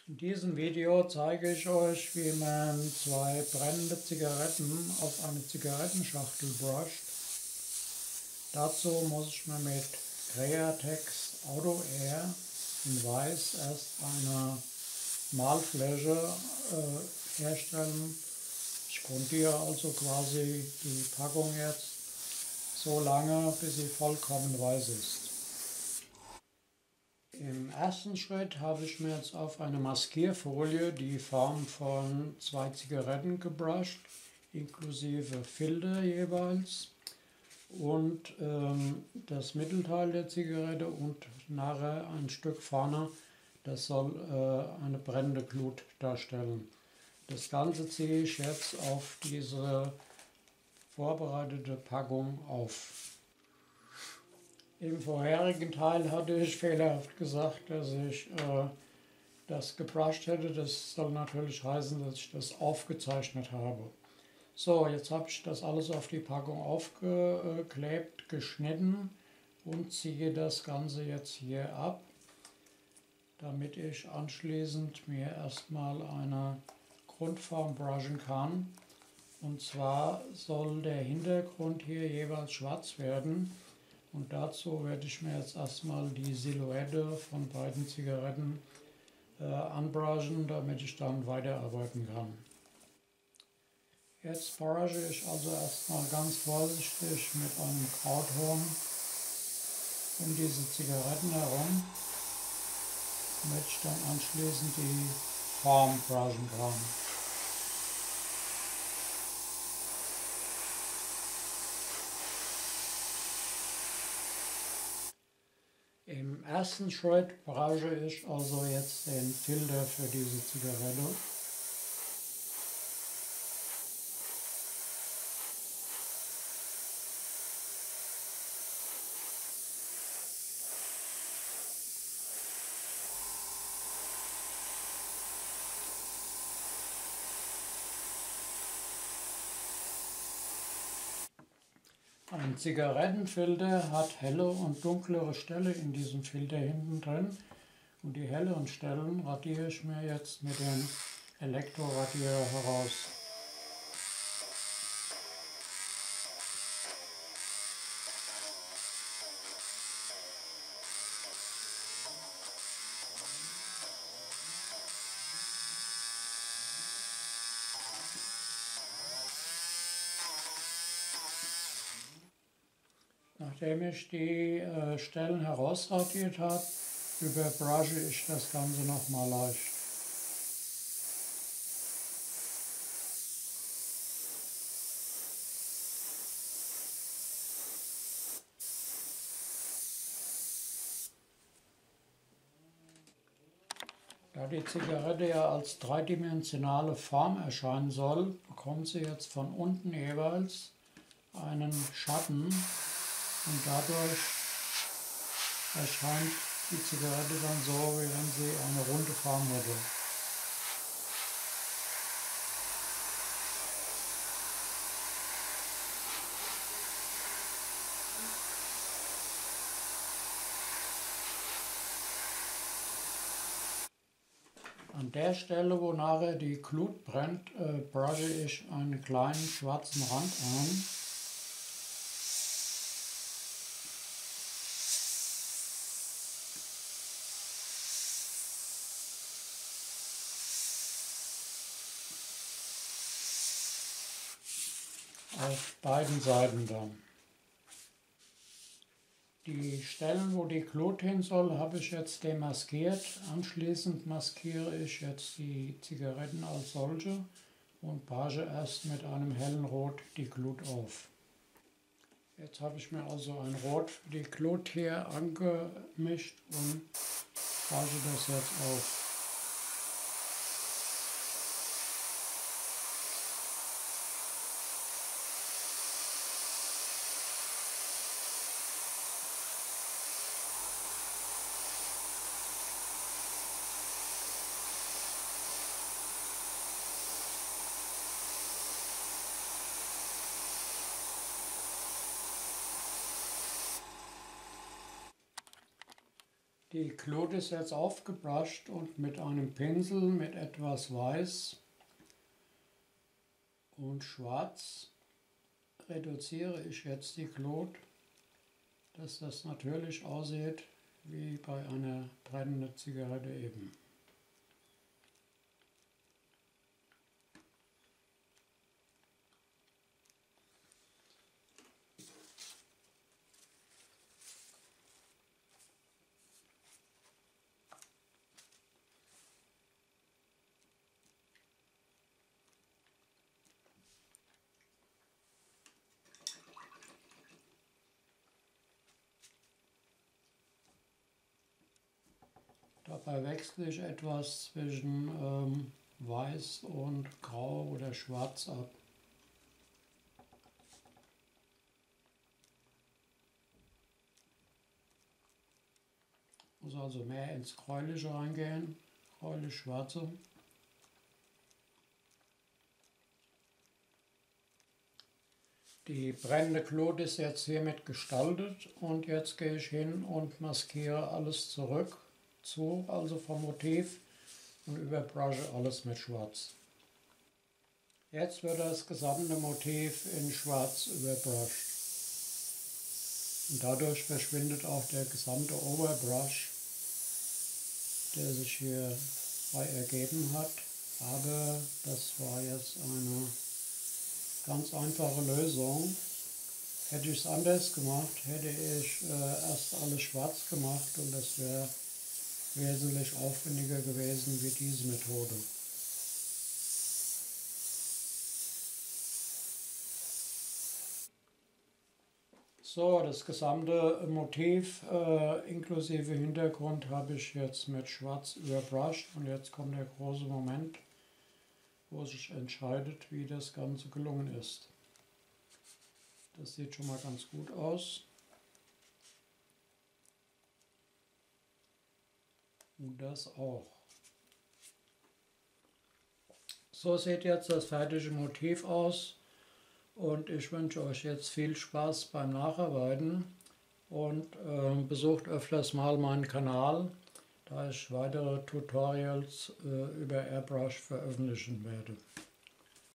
In diesem Video zeige ich euch, wie man zwei brennende Zigaretten auf eine Zigarettenschachtel brusht. Dazu muss ich mir mit Createx Auto Air in Weiß erst eine Malfläche herstellen. Ich grundiere also quasi die Packung jetzt so lange, bis sie vollkommen weiß ist. Im ersten Schritt habe ich mir jetzt auf eine Maskierfolie die Form von zwei Zigaretten gebrusht, inklusive Filter jeweils, und das Mittelteil der Zigarette und nachher ein Stück vorne, das soll eine brennende Glut darstellen. Das Ganze ziehe ich jetzt auf diese vorbereitete Packung auf. Im vorherigen Teil hatte ich fehlerhaft gesagt, dass ich das gebrusht hätte. Das soll natürlich heißen, dass ich das aufgezeichnet habe. So, jetzt habe ich das alles auf die Packung aufgeklebt, geschnitten und ziehe das Ganze jetzt hier ab, damit ich anschließend mir erstmal eine Grundform brushen kann. Und zwar soll der Hintergrund hier jeweils schwarz werden. Und dazu werde ich mir jetzt erstmal die Silhouette von beiden Zigaretten anbrushen, damit ich dann weiterarbeiten kann. Jetzt brushe ich also erstmal ganz vorsichtig mit einem Krauthorn um diese Zigaretten herum, damit ich dann anschließend die Form brushen kann. Im ersten Schritt brusche ich also jetzt den Filter für diese Zigarette. Ein Zigarettenfilter hat helle und dunklere Stellen in diesem Filter hinten drin. Und die hellen Stellen radiere ich mir jetzt mit dem Elektroradierer heraus. Nachdem ich die Stellen herausradiert habe, überbrusche ich das Ganze nochmal leicht. Da die Zigarette ja als dreidimensionale Form erscheinen soll, bekommt sie jetzt von unten jeweils einen Schatten und dadurch erscheint die Zigarette dann so, wie wenn sie eine runde Form hätte. An der Stelle, wo nachher die Glut brennt, brushe ich einen kleinen schwarzen Rand an. Auf beiden Seiten dann. Die Stellen, wo die Glut hin soll, habe ich jetzt demaskiert. Anschließend maskiere ich jetzt die Zigaretten als solche und brusche erst mit einem hellen Rot die Glut auf. Jetzt habe ich mir also ein Rot für die Glut hier angemischt und brusche das jetzt auf. Die Glut ist jetzt aufgebrusht und mit einem Pinsel mit etwas Weiß und Schwarz reduziere ich jetzt die Glut, dass das natürlich aussieht wie bei einer brennenden Zigarette eben. Dabei wechsle ich etwas zwischen Weiß und Grau oder Schwarz ab. Muss also mehr ins Gräuliche reingehen, gräulich-schwarze. Die brennende Glut ist jetzt hiermit gestaltet und jetzt gehe ich hin und maskiere alles zurück, also vom Motiv, und überbrusche alles mit Schwarz. Jetzt wird das gesamte Motiv in Schwarz überbruscht. Und dadurch verschwindet auch der gesamte Overbrush, der sich hier frei ergeben hat. Aber das war jetzt eine ganz einfache Lösung. Hätte ich es anders gemacht, hätte ich erst alles schwarz gemacht und das wäre wesentlich aufwendiger gewesen wie diese Methode. So, das gesamte Motiv inklusive Hintergrund habe ich jetzt mit Schwarz überbrusht und jetzt kommt der große Moment, wo sich entscheidet, wie das Ganze gelungen ist. Das sieht schon mal ganz gut aus. Und das auch. So sieht jetzt das fertige Motiv aus und ich wünsche euch jetzt viel Spaß beim Nacharbeiten und besucht öfters mal meinen Kanal, da ich weitere Tutorials über Airbrush veröffentlichen werde.